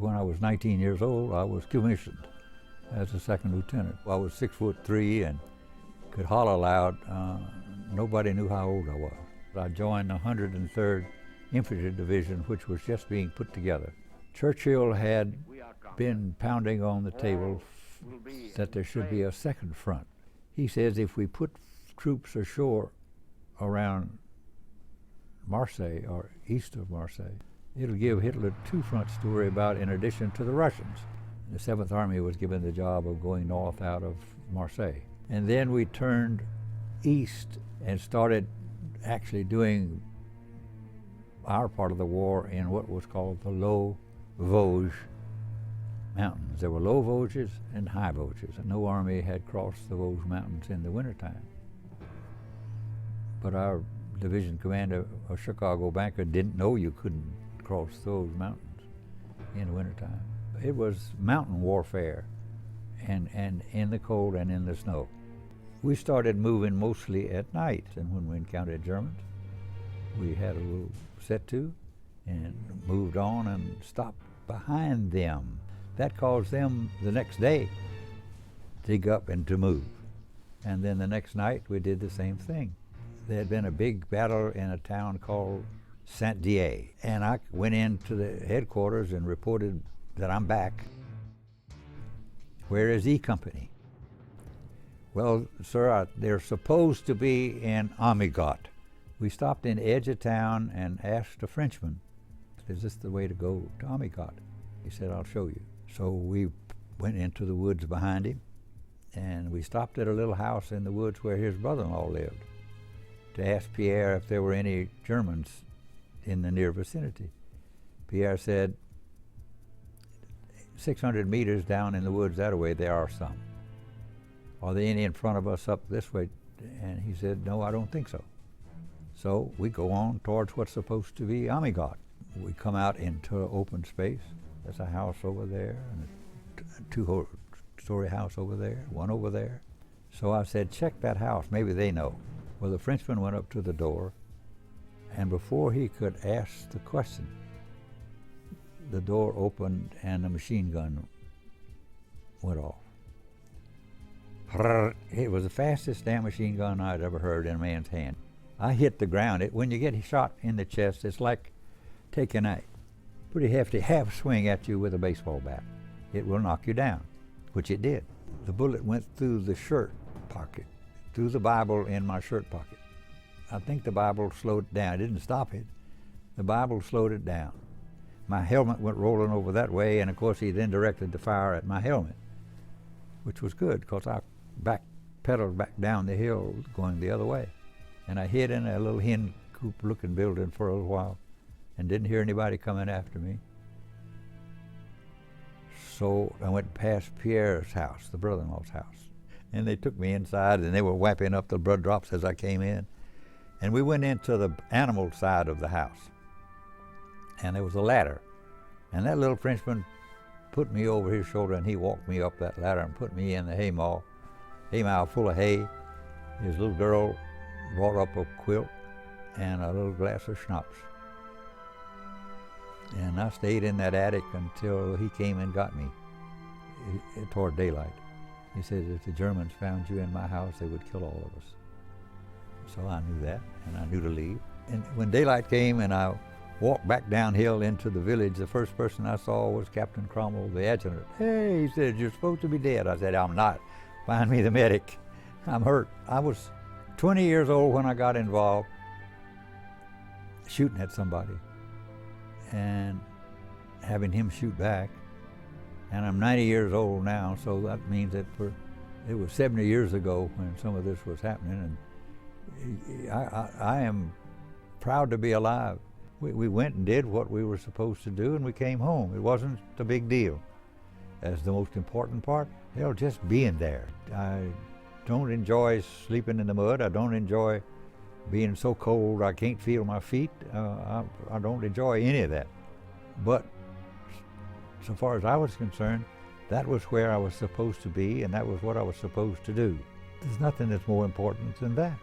When I was 19 years old, I was commissioned as a second lieutenant. I was 6'3" and could holler loud. Nobody knew how old I was. I joined the 103rd Infantry Division, which was just being put together. Churchill had been pounding on the table that there should be a second front. He says if we put troops ashore around Marseille or east of Marseille, it'll give Hitler two fronts to worry about in addition to the Russians. The 7th Army was given the job of going north out of Marseille. And then we turned east and started actually doing our part of the war in what was called the Low Vosges Mountains. There were low Vosges and high Vosges, and no army had crossed the Vosges Mountains in the wintertime. But our division commander, a Chicago banker, didn't know you couldn't cross those mountains in the wintertime. It was mountain warfare, and in the cold and in the snow. We started moving mostly at night, and when we encountered Germans, we had a little set to and moved on and stopped behind them. That caused them the next day to dig up and to move. And then the next night we did the same thing. There had been a big battle in a town called Saint-Dié, and I went into the headquarters and reported that I'm back. Where is E Company? Well, sir, they're supposed to be in Amigot. We stopped in the edge of town and asked a Frenchman, is this the way to go to Amigot? He said, I'll show you. So we went into the woods behind him, and we stopped at a little house in the woods where his brother-in-law lived to ask Pierre if there were any Germans in the near vicinity. Pierre said, 600 meters down in the woods that way, there are some. Are there any in front of us up this way? And he said, no, I don't think so. So we go on towards what's supposed to be Amigot. We come out into an open space. There's a house over there, and a two-story house over there, one over there. So I said, check that house, maybe they know. Well, the Frenchman went up to the door, and before he could ask the question, the door opened and a machine gun went off. It was the fastest damn machine gun I'd ever heard in a man's hand. I hit the ground. When you get shot in the chest, it's like taking a pretty hefty half swing at you with a baseball bat. It will knock you down, which it did. The bullet went through the shirt pocket, through the Bible in my shirt pocket. I think the Bible slowed it down. It didn't stop it. The Bible slowed it down. My helmet went rolling over that way, and of course he then directed the fire at my helmet, which was good because I pedaled back down the hill going the other way. And I hid in a little hen coop looking building for a little while and didn't hear anybody coming after me. So I went past Pierre's house, the brother-in-law's house, and they took me inside and they were wiping up the blood drops as I came in. And we went into the animal side of the house, and there was a ladder, and that little Frenchman put me over his shoulder and he walked me up that ladder and put me in the hay mow full of hay. His little girl brought up a quilt and a little glass of schnapps. And I stayed in that attic until he came and got me toward daylight. He said if the Germans found you in my house, they would kill all of us. So I knew that, and I knew to leave. And when daylight came and I walked back downhill into the village, the first person I saw was Captain Cromwell, the adjutant. Hey, he said, you're supposed to be dead. I said, I'm not. Find me the medic. I'm hurt. I was 20 years old when I got involved shooting at somebody and having him shoot back. And I'm 90 years old now, so that means that it was 70 years ago when some of this was happening, and I am proud to be alive. We went and did what we were supposed to do, and we came home. It wasn't a big deal. As the most important part, just being there. I don't enjoy sleeping in the mud. I don't enjoy being so cold I can't feel my feet. I don't enjoy any of that. But so far as I was concerned, that was where I was supposed to be, and that was what I was supposed to do. There's nothing that's more important than that.